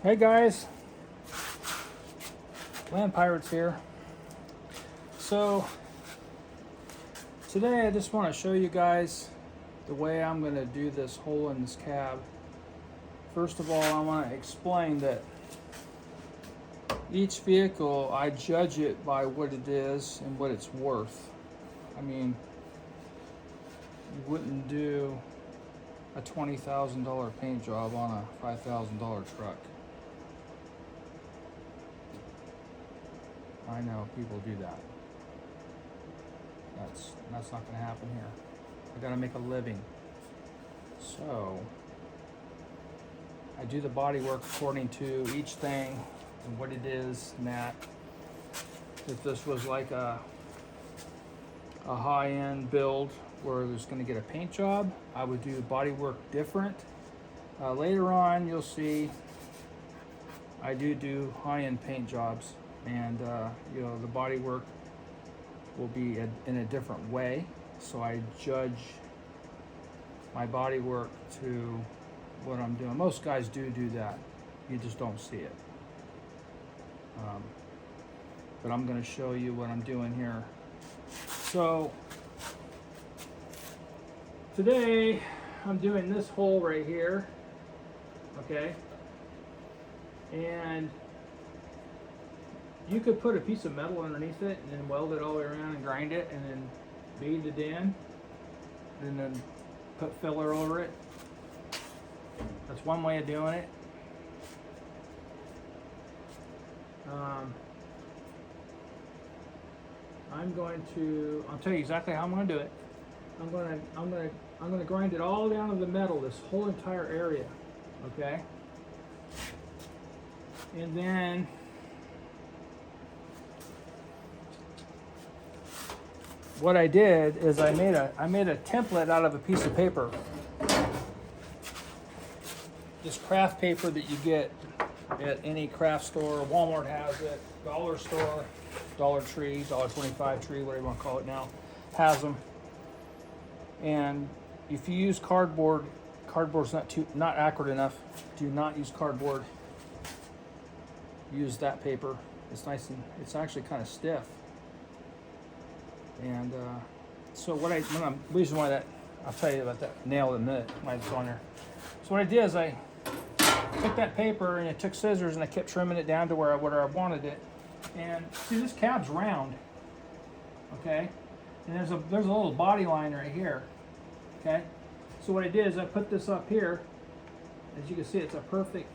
Hey guys, Land Pirates here. So today I just want to show you guys the way I'm going to do this hole in this cab. First of all, I want to explain that each vehicle, I judge it by what it is and what it's worth. I mean, you wouldn't do a $20,000 paint job on a $5,000 truck. I know people do that. That's not going to happen here. I got to make a living. So I do the body work according to each thing and what it is and that. If this was like a high-end build where there's going to get a paint job, I would do body work different. Later on, you'll see I do high-end paint jobs, and the body work will be in a different way. So I judge my body work to what I'm doing. Most guys do that. You just don't see it. But I'm going to show you what I'm doing here. So today I'm doing this hole right here, okay? And you could put a piece of metal underneath it and then weld it all the way around and grind it and then bead it in and then put filler over it. That's one way of doing it. I'll tell you exactly how I'm going to do it. I'm going to grind it all down to the metal, this whole entire area, okay? And then what I did is I made a template out of a piece of paper. This craft paper that you get at any craft store. Walmart has it, dollar store, Dollar Tree, $1.25 tree, whatever you want to call it now, has them. And if you use cardboard's not accurate enough. Do not use cardboard. Use that paper. It's nice and it's actually kind of stiff. And so reason why that, I'll tell you about that nail in a minute when it's on there. So what I did is I took that paper and I took scissors and I kept trimming it down to where I wanted it. And see, this cab's round, okay? And there's a little body line right here, okay? So what I did is I put this up here. As you can see, it's a perfect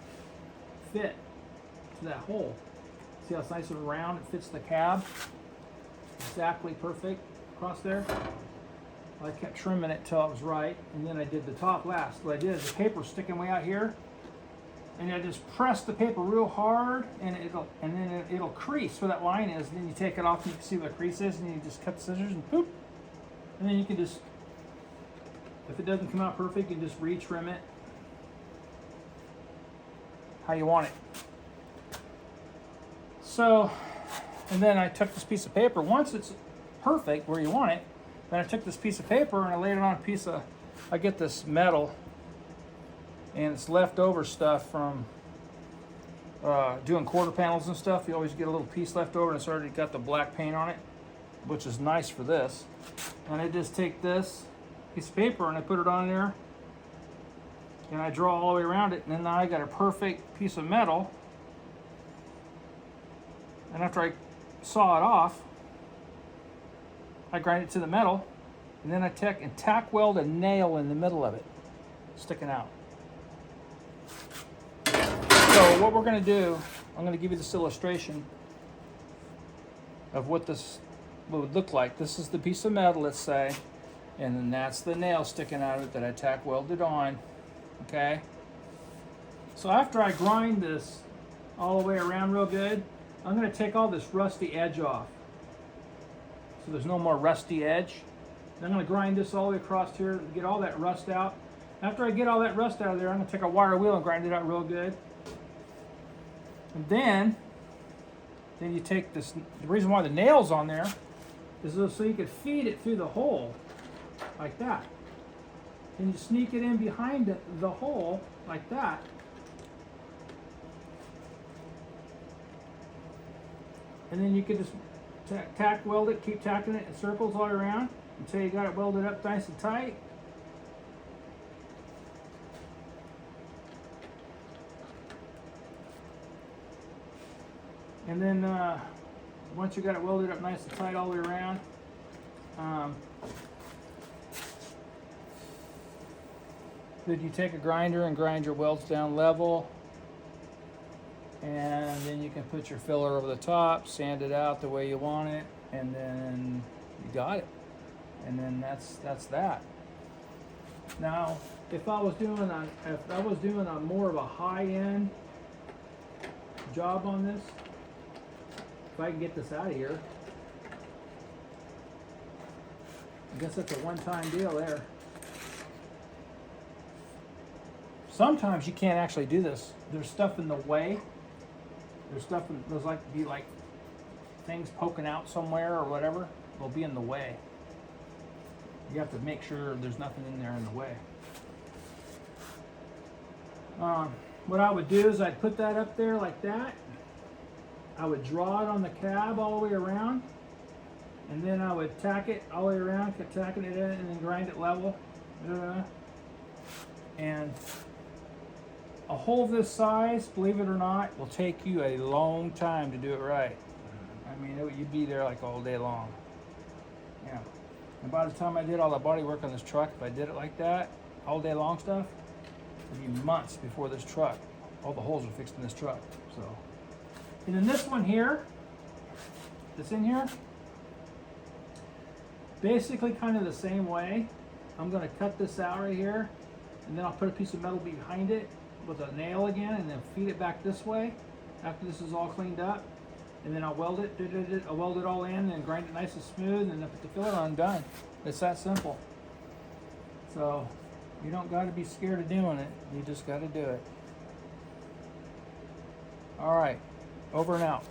fit to that hole. See how it's nice and round? It fits the cab. Exactly perfect across there. I kept trimming it till it was right, and then I did the top last. What I did is the paper's sticking way out here, and I just press the paper real hard, and then it'll crease where that line is. And then you take it off, and you can see where the crease is, and you just cut the scissors and poop. And then you can just, if it doesn't come out perfect, you just retrim it how you want it. So, and then I took this piece of paper. Once it's perfect where you want it, then I took this piece of paper and I laid it on a piece of, I get this metal, and it's leftover stuff from doing quarter panels and stuff. You always get a little piece left over, and it's already got the black paint on it, which is nice for this. And I just take this piece of paper and I put it on there, and I draw all the way around it, and then now I got a perfect piece of metal. And after I saw it off, I grind it to the metal, and then I tack weld a nail in the middle of it, sticking out. So what we're going to do, I'm going to give you this illustration of what this would look like. This is the piece of metal, let's say, and then that's the nail sticking out of it that I tack welded on, okay? So after I grind this all the way around real good, I'm going to take all this rusty edge off, so there's no more rusty edge. Then I'm going to grind this all the way across here and get all that rust out. After I get all that rust out of there, I'm going to take a wire wheel and grind it out real good. And then you take this, the reason why the nail's on there is so you could feed it through the hole, like that. And you sneak it in behind the hole, like that. And then you can just tack weld it, keep tacking it in circles all around until you got it welded up nice and tight. And then once you got it welded up nice and tight all the way around, then you take a grinder and grind your welds down level. And then you can put your filler over the top, sand it out the way you want it, and then you got it. And then that's that. Now, if I was doing a more of a high-end job on this, if I can get this out of here, I guess that's a one-time deal there. Sometimes you can't actually do this. There's stuff in the way. There's like things poking out somewhere or whatever. They'll be in the way. You have to make sure there's nothing in there in the way. What I would do is I'd put that up there like that. I would draw it on the cab all the way around, and then I would tack it all the way around, keep tacking it in, and then grind it level. And a hole this size, believe it or not, will take you a long time to do it right. I mean, you'd be there like all day long. Yeah. And by the time I did all the body work on this truck, if I did it like that, all day long stuff, it'd be months before this truck, all the holes are fixed in this truck. So, and then this one here, that's in here, basically kind of the same way. I'm going to cut this out right here, and then I'll put a piece of metal behind it with a nail again, and then feed it back this way after this is all cleaned up, and then I'll weld it. I'll weld it all in and grind it nice and smooth, and then put the filler on. Done. It's that simple. So you don't got to be scared of doing it. You just got to do it. All right, over and out.